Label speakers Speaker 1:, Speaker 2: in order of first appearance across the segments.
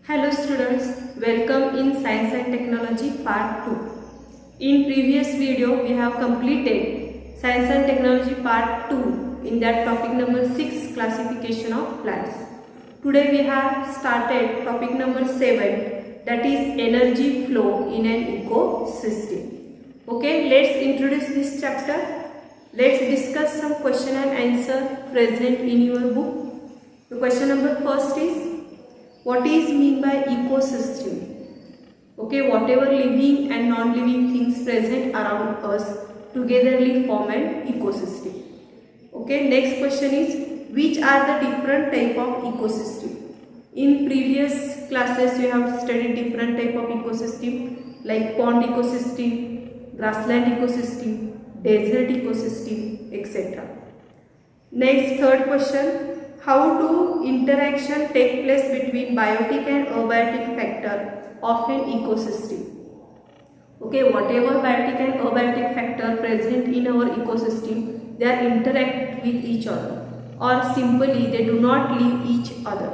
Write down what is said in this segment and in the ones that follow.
Speaker 1: Hello students, welcome in Science and Technology Part 2. In previous video we have completed Science and Technology Part 2 in that topic number 6, classification of plants. Today we have started topic number 7, that is energy flow in an ecosystem. Okay, let's introduce this chapter. Let's discuss some question and answer present in your book. The question number first is, what is mean by ecosystem? Okay, whatever living and non-living things present around us togetherly form an ecosystem. Okay, next question is, which are the different type of ecosystem? In previous classes we have studied different type of ecosystem like pond ecosystem, grassland ecosystem, desert ecosystem, etc. Next, third question, how do interaction take place between biotic and abiotic factor of an ecosystem? Okay, whatever biotic and abiotic factor present in our ecosystem, they are interact with each other, or simply they do not leave each other.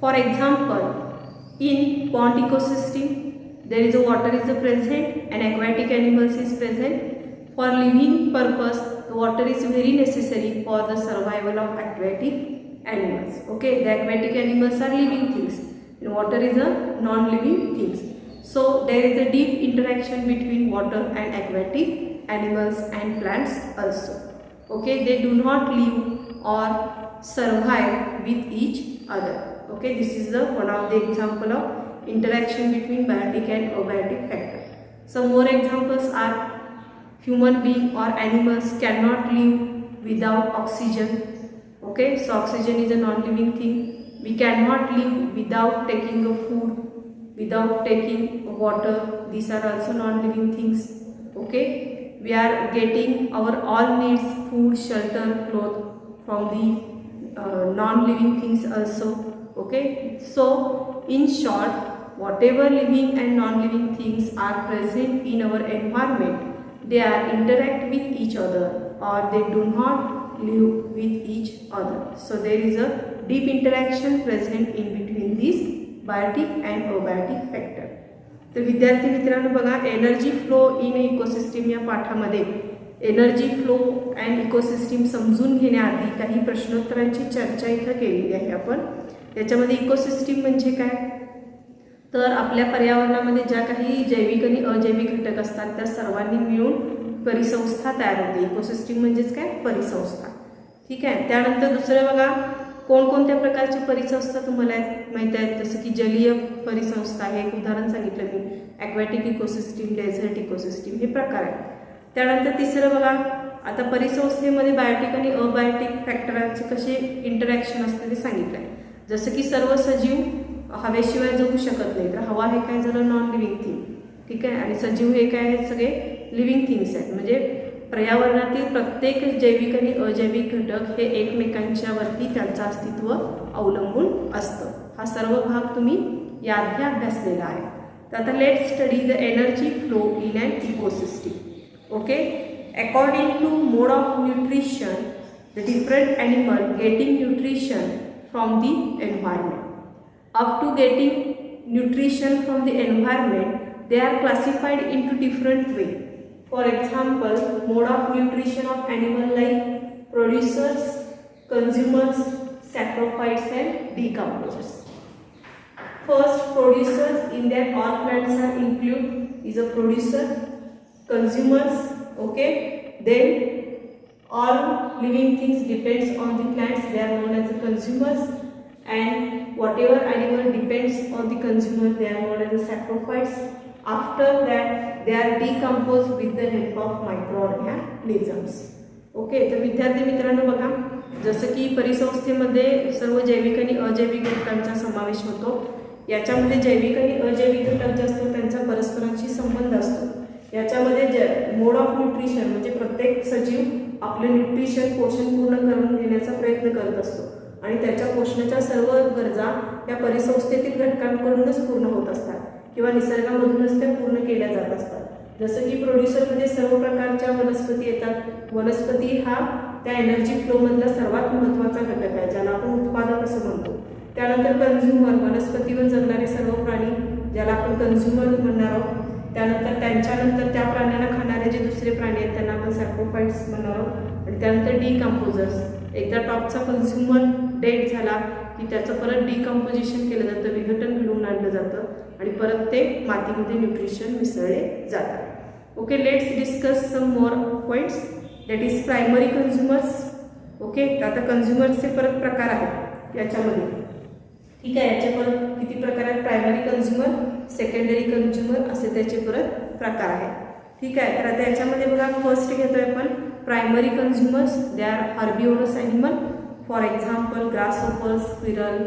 Speaker 1: For example, in pond ecosystem, there is a water is present and aquatic animals is present. For living purpose, the water is very necessary for the survival of aquatic animals. Okay, the aquatic animals are living things and water is a non-living things. So there is a deep interaction between water and aquatic animals and plants also. Okay, they do not live or survive with each other. Okay, this is the one of the example of interaction between biotic and abiotic factor. Some more examples are, human being or animals cannot live without oxygen. Okay, so oxygen is a non-living thing. We cannot live without taking a food, without taking water. These are also non-living things. Okay, we are getting our all needs, food, shelter, clothes from the non-living things also. Okay, so in short, whatever living and non-living things are present in our environment, they are interact with each other or they do not live with each other. So there is a deep interaction present in between these biotic and abiotic factor. तर विद्यार्थी मित्रांनो बघा, energy flow in ecosystem या पाठामध्ये energy flow and ecosystem समजून घेण्याआधी काही प्रश्नोत्तरांची चर्चा इथं केलेली आहे आपण. याच्यामध्ये इकोसिस्टीम म्हणजे काय, तर आपल्या पर्यावरणामध्ये ज्या काही जैविक आणि अजैविक घटक असतात त्या सर्वांनी मिळून परिसंस्था तयार होते. इकोसिस्टीम म्हणजेच काय, परिसंस्था. ठीक आहे. त्यानंतर दुसरं बघा, कोणकोणत्या प्रकारची परिसंस्था तुम्हाला माहीत आहेत, जसं की जलीय परिसंस्था हे एक उदाहरण सांगितलं मी, ॲक्वॅटिक इकोसिस्टीम, डेझर्ट इकोसिस्टीम हे प्रकार आहेत. त्यानंतर तिसरं बघा, आता परिसंस्थेमध्ये बायोटिक आणि अबायोटिक फॅक्टरांचे कसे इंटरॅक्शन असते ते सांगितलं आहे. जसं की सर्व सजीव हवेशिवाय जगू शकत नाही, तर हवा हे काय झालं, नॉन लिव्हिंग थिंग. ठीक आहे. आणि सजीव हे काय आहेत, सगळे लिव्हिंग थिंग्स आहेत. म्हणजे पर्यावरणातील प्रत्येक जैविक आणि अजैविक घटक हे एकमेकांच्या वरती त्यांचं अस्तित्व अवलंबून असतं. हा सर्व भाग तुम्ही याआधी अभ्यासलेला आहे. तर आता let study the energy flow in an ecosystem. Okay, according to mode of nutrition, the different animal getting nutrition from the environment. Up to getting nutrition from the environment, they are classified into different way. For example, mode of nutrition of animal like producers, consumers, saprophytes and decomposers. First, producers, in that all plants are included is a producer, consumers. Okay, then all living things depends on the plants, they are known as the consumers. And whatever animal depends on the consumer, they are known as the saprophytes. After that, they are decomposed with the help of microorganisms. Okay, तर विद्यार्थी मित्रांनो बघा, जसं की परिसंस्थेमध्ये सर्व जैविक आणि अजैविक घटकांचा समावेश होतो. याच्यामध्ये जैविक आणि अजैविक घटक जे असतात त्यांचा परस्परांशी संबंध असतो. याच्यामध्ये मोड ऑफ न्यूट्रिशन म्हणजे प्रत्येक सजीव आपले न्यूट्रिशन, पोषण पूर्ण करून घेण्याचा प्रयत्न करत असतो आणि त्याच्या पोषणाच्या सर्व गरजा या परिसंस्थेतील घटकांकडूनच पूर्ण होत असतात किंवा निसर्गामधूनच त्या पूर्ण केल्या जात असतात. जसं की प्रोड्युसरमध्ये सर्व प्रकारच्या वनस्पती येतात. वनस्पती हा त्या एनर्जी फ्लोमधला सर्वात महत्त्वाचा घटक आहे, ज्याला आपण उत्पादक असं म्हणतो. त्यानंतर कन्झ्युमर, वनस्पतीवर जगणारे सर्व प्राणी ज्याला आपण कन्झ्युमर म्हणणार आहोत. त्यानंतर त्यांच्यानंतर त्या प्राण्यांना खाणारे जे दुसरे प्राणी आहेत त्यांना आपण सॅक्रोफाइट्स म्हणणार आहोत. आणि त्यानंतर डिकम्पोजर्स. एकदा टॉपचा कन्झ्युमर डेड झाला की त्याचं परत डिकम्पोजिशन केलं जातं, विघटन घडवून आणलं जातं आणि परत ते मातीमध्ये न्यूट्रिशन मिसळले जातात. Okay, let's discuss some more points. That is primary consumers. Okay, आता कन्झ्युमर्सचे परत प्रकार आहेत याच्यामध्ये. ठीक आहे, याचे परत किती प्रकार आहेत? प्रायमरी कन्झ्युमर, सेकंडरी कन्झ्युमर असे त्याचे परत प्रकार आहेत. ठीक आहे, तर आता याच्यामध्ये बघा फर्स्ट घेतोय आपण primary consumers. They are herbivorous animal. For example grasshopper, squirrel,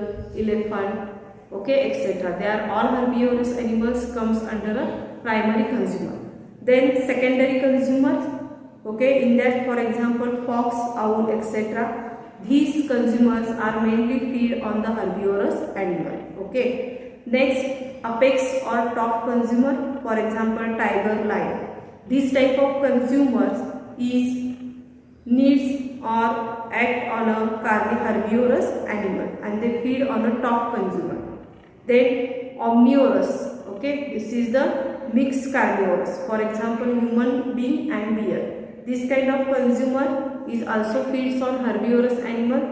Speaker 1: elephant, okay etcetera. They are all herbivorous animals comes under a primary consumer. Then secondary consumers, okay, in that for example fox, owl, etc. These consumers are mainly feed on the herbivorous animal. Okay. Next, apex or top consumer, for example tiger, lion. This type of consumers is needs or act on a herbivorous animal and they feed on a top consumer. Then omnivorous. Okay, this is the mixed carnivores, for example human being and deer. This kind of consumer is also feeds on herbivorous animal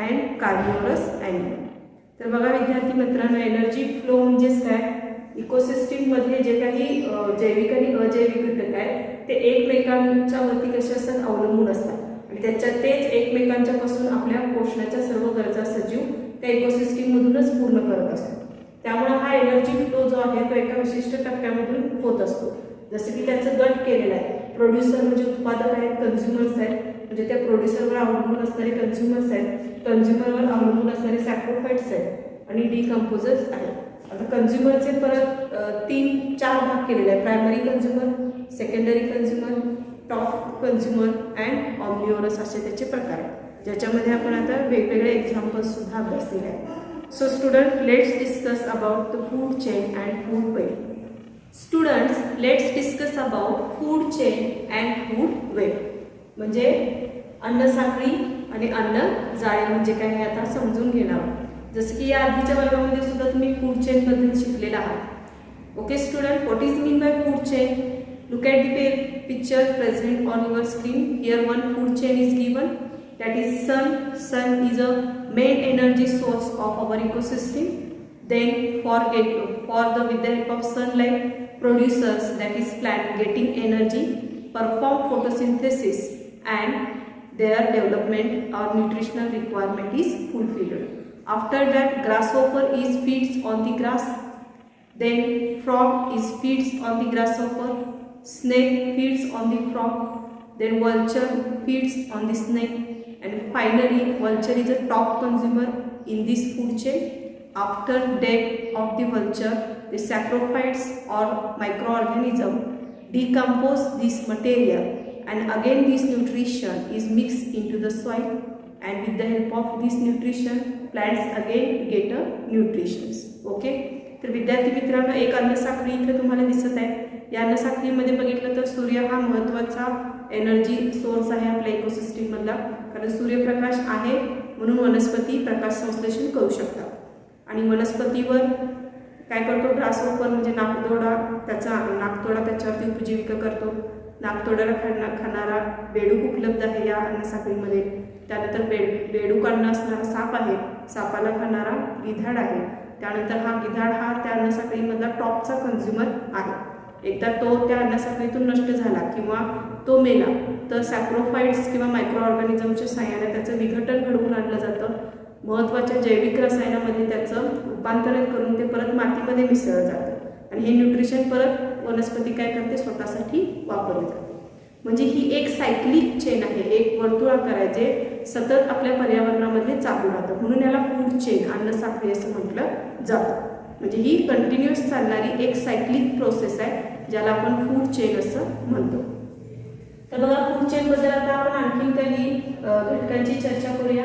Speaker 1: and carnivorous animal. तर बघा विद्यार्थी मित्रांनो, energy flow म्हणजेच काय? Ecosystem मध्ये जे काही जैविक आणि अजैविक घटक आहेत ते एकमेकांच्या वरती कसे असतात? अवलंबून असतात आणि त्याच्यात तेच एकमेकांच्या पासून आपल्या पोषणाच्या सर्व गरजा सजीव त्या इकोसिस्टीम मधूनच पूर्ण करत असतो. त्यामुळे हा एनर्जी फ्लो जो आहे तो एका विशिष्ट टप्प्यामधून होत असतो. जसं की त्याचं गट केलेलं आहे. प्रोड्युसर म्हणजे उत्पादक आहेत, कन्झ्युमर्स आहेत, म्हणजे त्या प्रोड्युसरवर अवलंबून असणारे कन्झ्युमर्स आहेत, कन्झ्युमरवर अवलंबून असणारे सॅक्रोफाइट्स आहेत आणि डिकम्पोजर्स आहेत. आता कन्झ्युमरचे परत 3-4 भाग केलेले आहेत. Primary consumer, secondary consumer, top consumer and omnivorous असे त्याचे प्रकार आहेत, ज्याच्यामध्ये आपण आता वेगवेगळे एक्झाम्पल्स सुद्धा अभ्यासलेले आहेत. So students, let's discuss about the food chain and food web. Students, let's discuss about food chain and food web. म्हणजे अन्न साखळी आणि अन्न जाळे म्हणजे काय हे आता समजून घेणार आहोत. जसं की या आधीच्या वर्गामध्ये सुद्धा तुम्ही फूड चेन बद्दल शिकलेला आहात. Okay student, what is mean by food chain? Look at the picture present on your screen. Here one food chain is given. That is sun. Sun is a main energy source of our ecosystem. Then with the help of sunlight, producers, that is plant, getting energy, perform photosynthesis and their development or nutritional requirement is fulfilled. After that, grasshopper is feeds on the grass. Then frog is feeds on the grasshopper. Snake feeds on the frog. Then vulture feeds on the snake. And finally, vulture is a top consumer in this food chain. After death of the vulture, the saprophytes or microorganism decompose this material, and again this nutrition is mixed into the soil, and with the help of this nutrition, plants again get a nutritions. Okay. तर विद्यार्थी मित्रांनो, एक अन्न साखळी इथे तुम्हाला दिसत आहे. या अन्न साखळीमध्ये बघितलं तर सूर्य हा महत्त्वाचा एनर्जी सोर्स आहे आपल्या इकोसिस्टीम मधला. कारण सूर्यप्रकाश आहे म्हणून वनस्पती प्रकाश संश्लेषण करू शकतात आणि वनस्पतीवर काय करतो? ग्रासहोपर म्हणजे नाकतोडा, त्याच्यावरती उपजीविका करतो. नाकतोड्याला खाणारा बेडूक उपलब्ध आहे या अन्न साखळीमध्ये. त्यानंतर बेडूक अन्न असणारा साप आहे, सापाला खाणारा गिधाड आहे. त्यानंतर हा गिधाड हा त्या अन्न साखळीमधला टॉपचा कन्झ्युमर आहे. एकदा तो त्या अन्न साखळीतून नष्ट झाला किंवा तो मेला तर सॅक्रोफाइट्स किंवा मायक्रो ऑर्गॅनिझमच्या सहाय्याने त्याचं विघटन घडवून आणलं जातं. महत्त्वाच्या जैविक रसायनामध्ये त्याचं रूपांतरण करून ते परत मातीमध्ये मिसळलं जातं आणि हे न्यूट्रिशन परत वनस्पती काय करते? स्वतःसाठी वापरले जाते. म्हणजे ही एक सायक्लिक चेन आहे, एक वर्तुळाकार आहे जे सतत आपल्या पर्यावरणामध्ये चालू राहतं. म्हणून याला फूड चेन, अन्न साखळी असं म्हटलं जातं. म्हणजे ही कंटिन्युअस चालणारी एक सायक्लिक प्रोसेस आहे ज्याला आपण फूड चेन असं म्हणतो. तर बघा फूड चेन बद्दल आता आपण आणखीन काही घटकांची चर्चा करूया.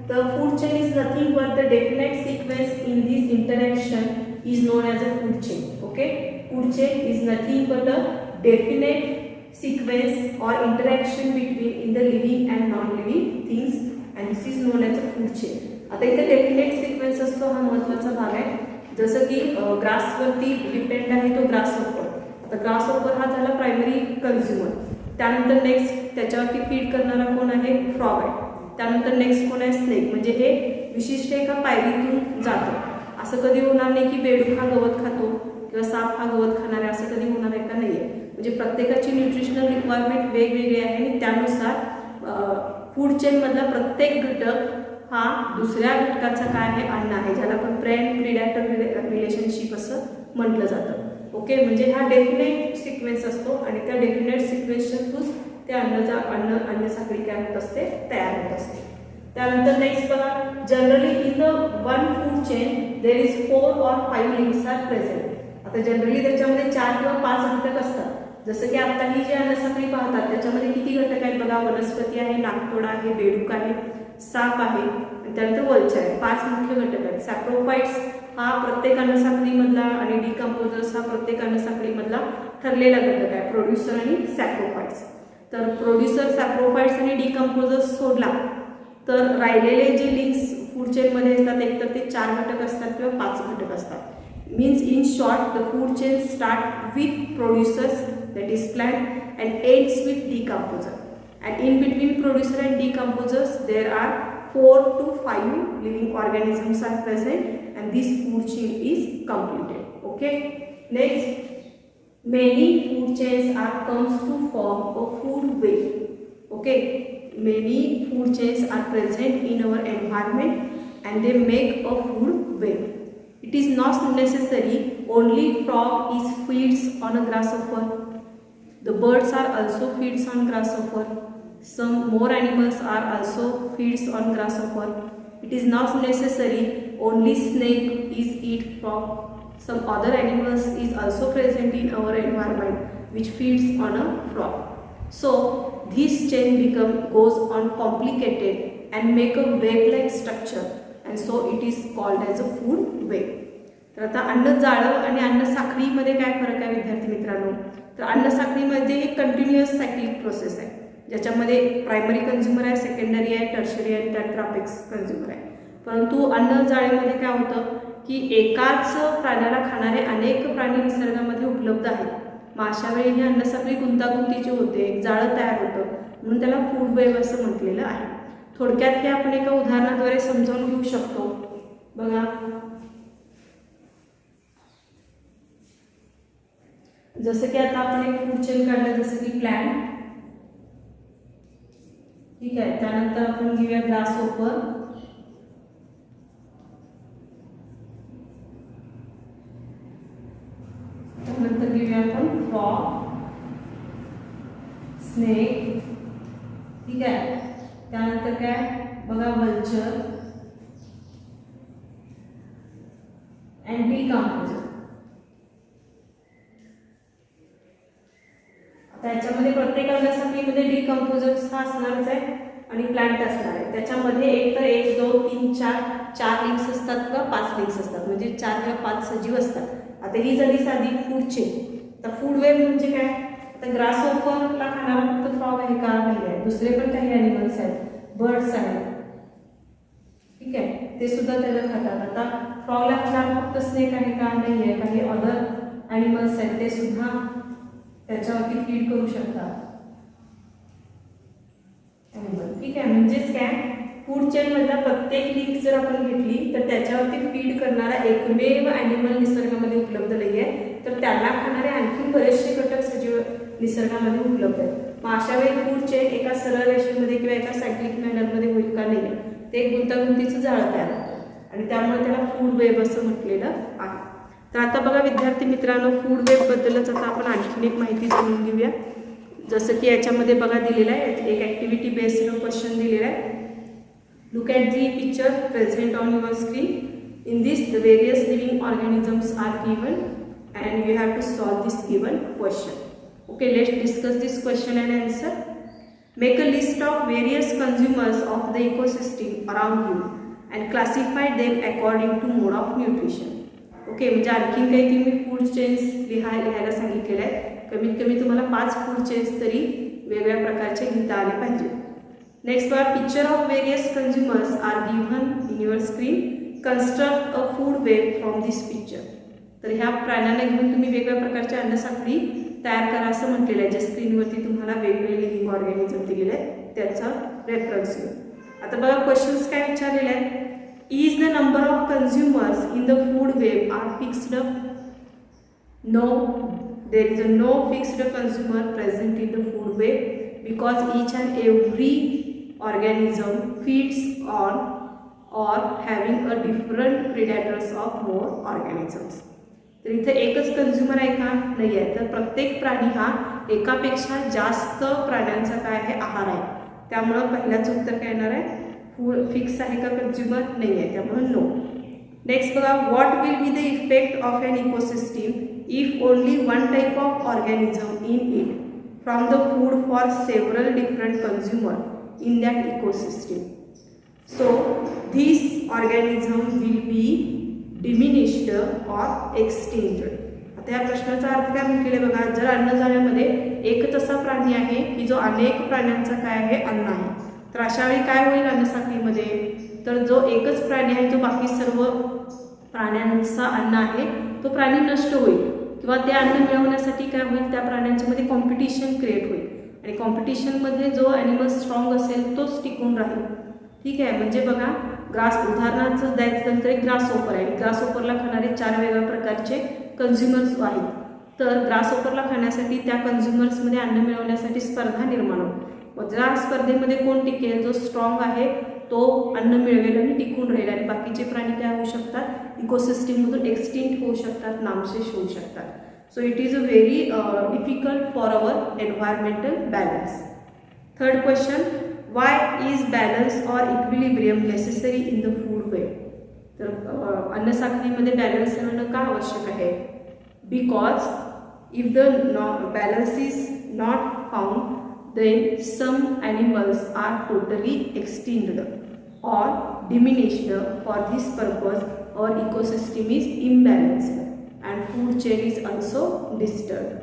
Speaker 1: तर food chain is nothing but the definite sequence in this interaction is non as a food chain. Okay, food chain is nothing but a definite sequence or interaction between in the living and non-living things, and this is known as a food chain. आता इथे definite sequence असतो, हा महत्त्वाचा भाग आहे. जसं की ग्रासवरती depend आहे तो ग्रासहोपर. आता ग्रासहोपर हा झाला प्रायमरी कन्झ्युमर. त्यानंतर नेक्स्ट त्याच्यावरती फीड करणारा कोण आहे, फ्रॉग आहे. त्यानंतर नेक्स्ट कोण आहे, स्नेक. म्हणजे हे विशिष्ट एका पायरीतून जातं. असं कधी होणार नाही की बेडूक हा गवत खातो किंवा साप हा गवत खाणार आहे, असं कधी होणार आहे का, नाही आहे. म्हणजे प्रत्येकाची न्यूट्रिशनल रिक्वायरमेंट वेगवेगळी आहे आणि त्यानुसार फूड चेनमधला प्रत्येक घटक हा दुसऱ्या घटकाचा काय आहे, अन्न आहे, ज्याला आपण प्रेन प्रिडॅटर रिलेशनशिप असं म्हटलं जातं. ओके, म्हणजे हा डेफिनेट सिक्वेन्स असतो आणि त्या डेफिनेट सिक्वेन्सच्या थ्रूच ते अन्न साखळी काय होत असते, तयार होत असते. त्यानंतर नेक्स्ट बघा, generally in the one food chain there is 4 or 5 links are present. आता जनरली त्याच्यामध्ये 4 किंवा 5 घटक असतात. जसं की आता ही जी अन्नसाखळी पाहतात त्याच्यामध्ये किती घटक आहेत बघा, वनस्पती आहे, नाकतोडा आहे, बेडूक आहे, साप आहे आणि त्यानंतर वल्चर आहे. 5 मुख्य घटक आहेत. सॅप्रोफाइट्स हा प्रत्येक अन्नसाखळीमधला आणि डिकम्पोजर्स हा प्रत्येक अन्नसाखळीमधला ठरलेला घटक आहे, प्रोड्युसर आणि सॅप्रोफाइट्स. तर प्रोड्युसर, सॅप्रोफाइट्स आणि डिकम्पोजर्स सोडला तर राहिलेले जे लिंक्स फूड चेनमध्ये असतात एकतर ते 4 घटक असतात किंवा 5 घटक असतात. Means in short the food chain start with producers, that is plant, and ends with decomposer, and in between producer and decomposers there are 4 to 5 living organisms are present and this food chain is completed. Okay, next, many food chains are comes to form a food web. Okay, many food chains are present in our environment and they make a food web. It is not necessary only frog is feeds on a grasshopper. The birds are also feeds on grasshopper. Some more animals are also feeds on grasshopper. It is not necessary only snake is eat frog. Some other animals is also present in our environment which feeds on a frog. So this chain goes on complicated and make a web-like structure, and so it is called as a food web. तर आता अन्न जाळं आणि अन्न साखळीमध्ये काय फरक आहे विद्यार्थी मित्रांनो, तर अन्न साखळीमध्ये एक कंटिन्युअस सायक्लिक प्रोसेस आहे, ज्याच्यामध्ये प्रायमरी कन्झ्युमर आहे, सेकंडरी आहे, टर्शरी आहे, त्यानंतर अपेक्स कन्झ्युमर आहे. परंतु अन्न जाळीमध्ये काय होतं की एकाच प्राण्याला खाणारे अनेक प्राणी निसर्गामध्ये उपलब्ध आहेत. मग अशा वेळी ही अन्न साखळी गुंतागुंतीची होते, एक जाळं तयार होतं, म्हणून त्याला फूड वेब असं म्हटलेलं आहे. थोडक्यात हे आपण एका उदाहरणाद्वारे समजावून घेऊ शकतो. बघा, जसं की आता आपण एक फूड चेन काढलं, जसं की प्लॅन्ट, ठीक आहे. त्यानंतर आपण घेऊया ग्रासहोपर, त्यानंतर घेऊया आपण फ्रॉग, स्नेक, ठीक आहे. त्यानंतर काय बघा, वल्चर अँड डिकम्पोजर. त्याच्यामध्ये प्रत्येक अन्नसाखळीमध्ये डिकम्पोजर्स हा असणारच आहे आणि प्लांट असणार आहे. त्याच्यामध्ये एक तर 1, 2, 3, 4 लिंक्स असतात किंवा 5 लिंक्स असतात, म्हणजे 4 किंवा 5 सजीव असतात. आता ही झाली साधी फूड चेन. तर फूड वेब म्हणजे काय, तर ग्रासहोपरला खाणारा फक्त फ्रॉग आहे का, नाही आहे, दुसरे पण काही ॲनिमल्स आहेत, बर्ड्स आहेत, ठीक आहे, ते सुद्धा त्याला खातात. आता फ्रॉगला खाणारा फक्त स्नेक आहे का, नाही आहे, काही अदर ॲनिमल्स आहेत ते सुद्धा त्याच्यावरती फीड करू शकतात, ठीक आहे. म्हणजेच काय, फूड चेन मधला प्रत्येक लिंक जर आपण घेतली तर त्याच्यावरती फीड करणारा एकमेव ॲनिमल निसर्गामध्ये उपलब्ध नाही आहे, तर त्याला खाणारे आणखी बरेचसे घटक सजीव निसर्गामध्ये उपलब्ध आहेत. मग अशा वेळी फूड चेन एका सरळ रेषेमध्ये किंवा एका सायक्लिक मॅनरमध्ये होईल का, नाही, ते एक गुंतागुंतीचं जाळं तयार होतं आणि त्यामुळे त्याला फूड वेब असं म्हटलेलं आहे. तर आता बघा विद्यार्थी मित्रांनो, फूड वेबबद्दलच आता आपण आणखीन एक माहिती जाणून घेऊया. जसं की याच्यामध्ये बघा दिलेलं आहे, एक ॲक्टिव्हिटी बेस्ड क्वेश्चन दिलेला आहे. Look at the picture present on your screen. In this the various living organisms are given and you have to solve this given question. Okay, let's discuss this question and answer. Make a list of various consumers of the ecosystem around you and classify them according to mode of nutrition. Okay, म्हणजे आणखीन काही तुम्ही food chains लिहायला सांगितलेलं आहे. कमीत कमी तुम्हाला 5 फूड चेन्स तरी वेगवेगळ्या प्रकारचे लिहिता आले पाहिजे. नेक्स्ट बघा, picture of various consumers are given in your screen. Construct a food web from this picture. तर ह्या प्राण्यांना घेऊन तुम्ही वेगवेगळ्या प्रकारची अन्न साखळी तयार करा असं म्हटलेलं आहे. जे स्क्रीनवरती तुम्हाला वेगवेगळे लिव्हिंग ऑर्गॅनिझम दिलेले आहेत त्याचा रेफरन्स घेऊन. आता बघा क्वेश्चन्स काय विचारलेले आहेत. Is the number of consumers in the food web are fixed? No, there is no fixed consumer present in the food web because each and every organism feeds on or having a different predators of more organisms. तर इथे एकच consumer आहे का? नाही आहे. तर प्रत्येक प्राणी हा एकापेक्षा जास्त प्राण्यांचा काय आहे? आहार आहे. त्यामुळं पहिल्याचं उत्तर काय येणार आहे? फूड फिक्स आहे का कंझ्युमर? नाही आहे, त्यामुळे नो. नेक्स्ट बघा, what will be the effect of an ecosystem if only one type of organism in it from the food for several different consumer in that ecosystem. So these organism will be diminished or extincted. आता या प्रश्नाचा अर्थ काय म्हटलेला बघा, जर अन्नजाळ्यामध्ये एकच असा प्राणी आहे की जो अनेक प्राण्यांचा काय आहे? अन्न आहे, तर अशा वेळी काय होईल अन्नसाखळीमध्ये? तर जो एकच प्राणी आहे जो बाकी सर्व प्राण्यांचा अन्न आहे तो प्राणी नष्ट होईल किंवा ते अन्न मिळवण्यासाठी काय होईल? त्या प्राण्यांच्यामध्ये कॉम्पिटिशन क्रिएट होईल आणि कॉम्पिटिशनमध्ये जो ॲनिमल स्ट्रॉंग असेल तोच टिकून राहील. ठीक आहे. म्हणजे बघा, ग्रास उदाहरणार्थ द्यायचं झालं तर एक ग्रासहोपर आहे. ग्रासहोपरला खाणारे 4 वेगवेगळ्या प्रकारचे कंझ्युमर्स आहेत. तर ग्रासहोपरला खाण्यासाठी त्या कंझ्युमर्समध्ये अन्न मिळवण्यासाठी स्पर्धा निर्माण होईल. व ज्या स्पर्धेमध्ये कोण टिकेल? जो स्ट्रॉंग आहे तो अन्न मिळवेल आणि टिकून राहील आणि बाकीचे प्राणी काय होऊ शकतात? इकोसिस्टीममधून एक्सटिंक्ट होऊ शकतात, नामशेष होऊ शकतात. So it is a very difficult for our environmental balance. Third question, Y is balance or equilibrium necessary in the food web? तर अन्न साखळीमध्ये बॅलन्स राहणं का आवश्यक आहे? Because if the balance is not found then some animals are totally extincted or diminished. For this purpose our ecosystem is imbalanced and food chain is also disturbed.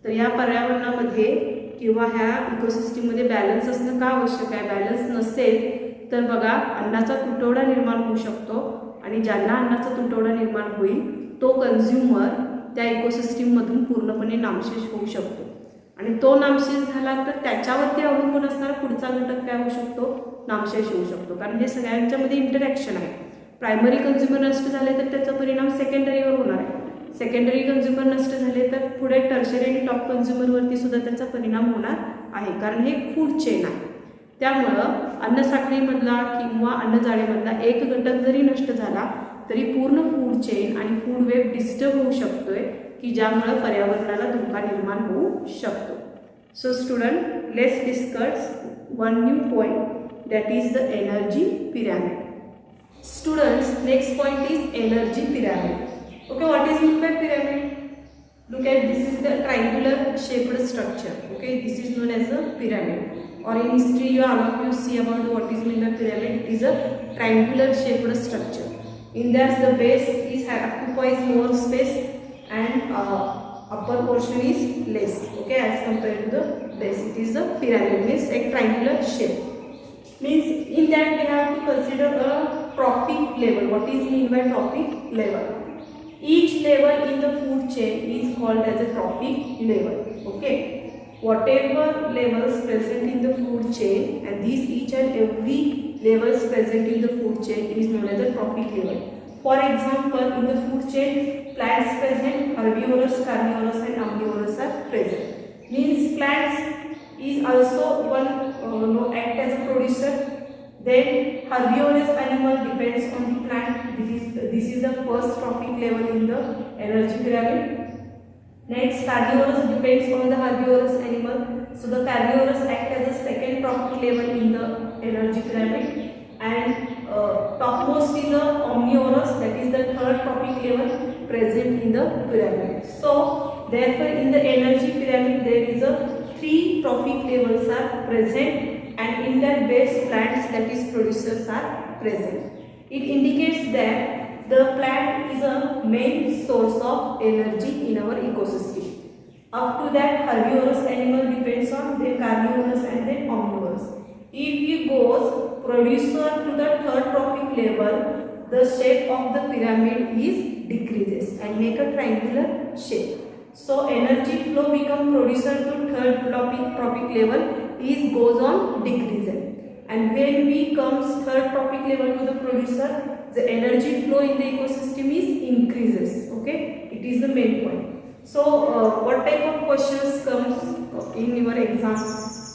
Speaker 1: तर या पर्यावरणामध्ये किंवा ह्या इकोसिस्टीममध्ये बॅलन्स असणं का आवश्यक आहे? बॅलन्स नसेल तर बघा अन्नाचा तुटवडा निर्माण होऊ शकतो आणि ज्यांना अन्नाचा तुटवडा निर्माण होईल तो कंझ्युमर त्या इकोसिस्टीममधून पूर्णपणे नामशेष होऊ शकतो आणि तो नामशेष झाला तर त्याच्यावरती अवलंबून असणारा पुढचा घटक काय होऊ शकतो? नामशेष होऊ शकतो. कारण हे सगळ्यांच्यामध्ये इंटरॅक्शन आहे. प्रायमरी कंझ्युमर नष्ट झाले तर त्याचा परिणाम सेकंडरीवर होणार आहे. सेकंडरी कंझ्युमर नष्ट झाले तर पुढे टर्शरी आणि टॉप कंझ्युमरवरती सुद्धा त्याचा परिणाम होणार आहे, कारण हे फूड चेन आहे. त्यामुळं अन्नसाखळीमधला किंवा अन्नजाळीमधला एक घटक जरी नष्ट झाला तरी पूर्ण फूड चेन आणि फूड वेब डिस्टर्ब होऊ शकतोय की ज्यामुळे पर्यावरणाला धोका निर्माण होऊ शकतो. So student, let's discuss one new point, that is the energy pyramid. Students, next point is energy pyramid. Okay, what is mean by pyramid? Look at this is the triangular shaped structure. Okay, this is known as a pyramid. Or in history, all of you see about what is meant by pyramid. It is a triangular shaped structure. In that, the base is occupies more space and upper portion is less. Okay, as compared to the base, it is a pyramid, means a triangular shape. Means in that we have to consider a trophic level. What is mean by trophic level? Each level in the food chain is called as a trophic level. Okay, whatever levels present in the food chain, and these each and every levels present in the food chain is known as a trophic level. For example, in the food chain, plants present, herbivorous, carnivorous and omnivorous are present. Means plants is also one act as a producer. Then herbivorous animal depends on the plant. This is the first trophic level in the energy pyramid. Next, carnivorous depends on the herbivorous animal. So the carnivorous act as a second trophic level in the energy pyramid. And topmost is the omnivorous, that is the third trophic level present in the pyramid. So therefore in the energy pyramid there is a 3 trophic levels are present. And in that base plants, that is producers, are present. It indicates that the plant is a main source of energy in our ecosystem. Up to that, herbivorous animal depends on, then carnivorous and then omnivorous. If we producer to the third trophic level, the shape of the pyramid is decreases and make a triangular shape. So energy flow become producer to third trophic level is goes on decreasing, and when we comes third trophic level to the producer, the energy flow in the ecosystem is increases. Okay, it is the main point. So what type of questions comes in your exam?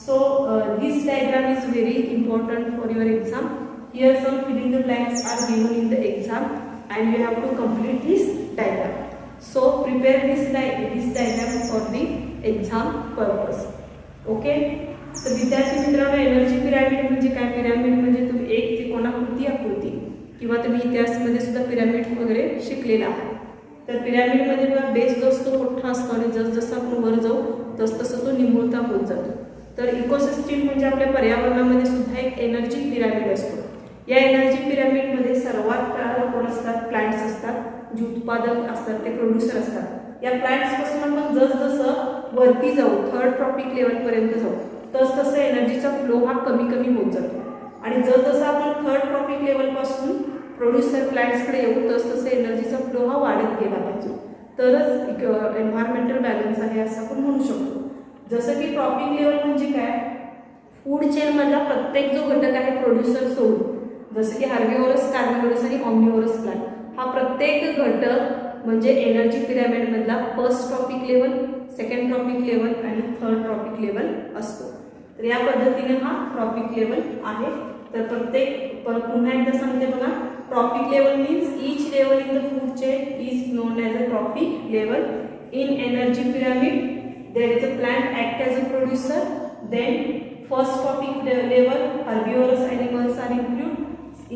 Speaker 1: So this diagram is very important for your exam. Here some filling the blanks are given in the exam and you have to complete this diagram. So prepare this diagram for the exam purpose. Okay. तर विद्यार्थी मित्रांनो, energy pyramid म्हणजे काय? Pyramid म्हणजे तुम्ही एक त्रिकोणाकृती आकृती किंवा तुम्ही इतिहासामध्ये सुद्धा पिरामिड वगैरे शिकलेला आहे. तर पिरामिडमध्ये बघा बेस जो असतो मोठा असतो आणि जसजसं आपण वर जाऊ तसतसं तो निमुळता होत जातो. तर इकोसिस्टीम म्हणजे आपल्या पर्यावरणामध्ये सुद्धा एक एनर्जी पिरामिड असतो. या एनर्जी पिरामिडमध्ये सर्वात तळाला कोण असतात? प्लांट्स असतात, जे उत्पादक असतात, ते प्रोड्युसर असतात. या प्लांट्सपासून आपण जसजसं वरती जाऊ, थर्ड ट्रॉपिक लेवलपर्यंत जाऊ, तसतसं एनर्जीचा फ्लो हा कमी कमी होत जातो. आणि जसजसं आपण थर्ड ट्रॉपिक लेवलपासून प्रोड्युसर प्लांट्सकडे येऊ तसतसं एनर्जीचा फ्लो हा वाढत गेला पाहिजे, तरच एन्व्हायरमेंटल बॅलन्स आहे असं आपण म्हणू शकतो. जसं की ट्रॉपिक लेवल म्हणजे काय? फूड चेनमधला प्रत्येक जो घटक आहे प्रोड्युसर सोडून, जसं की हार्बिवोरस, कार्निवोरस आणि ऑम्निवोरस प्लांट, हा प्रत्येक घटक म्हणजे एनर्जी पिरामिडमधला first trophic level, second trophic level आणि थर्ड ट्रॉपिक लेवल असतो. तर या पद्धतीने हा ट्रॉपिक लेवल आहे. तर प्रत्येक पुन्हा एकदा सांगते बघा, trophic level means each level in the food chain is non as a trophic level. In energy pyramid there is a plant act as a producer, then first trophic level herbivorous animals are included,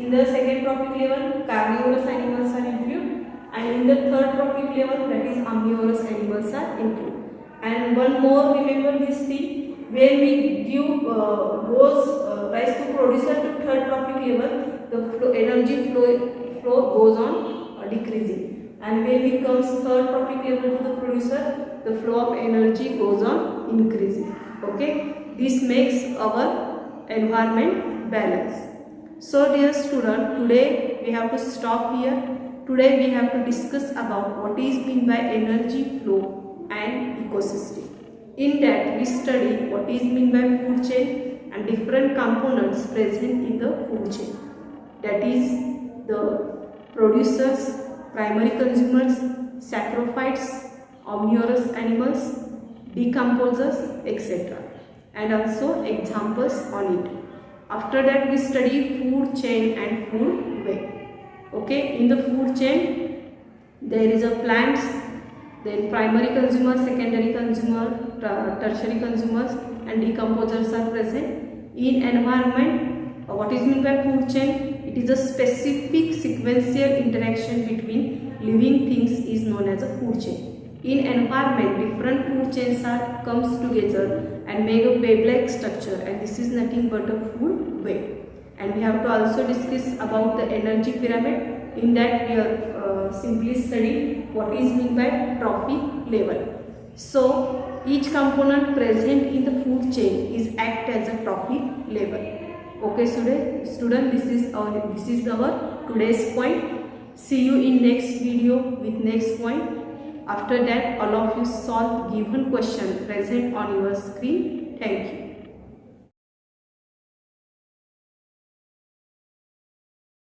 Speaker 1: in the second trophic level carnivorous animals are included, and in the third trophic level that is omnivorous animals are included. And one more, remember this thing, when we give rise to producer to third trophic level, the energy flow goes on decreasing, and when we comes third trophic level to the producer, the flow of energy goes on increasing. Okay, this makes our environment balance. So dear student, today we have to stop here. Today we have to discuss about what is meant by energy flow and ecosystem. In that we study what is meant by food chain and different components present in the food chain, that is the producers, primary consumers, saprophytes, omnivorous animals, decomposers, etc., and also examples on it. After that we study food chain and food web. Okay, in the food chain there is a plants, then primary consumers, secondary consumer, tertiary consumers and decomposers are present. In environment, what is meant by food chain? It is a specific sequential interaction between living things is known as a food chain. In environment, different food chains are comes together and make a web-like structure, and this is nothing but a food web. And we have to also discuss about the energy pyramid. In that we are simply study what is meant by trophic level. So each component present in the food chain is act as a trophic level. Okay, student, this is our today's point. See you in next video with next point. After that, all of you solve given question present on your screen. Thank you.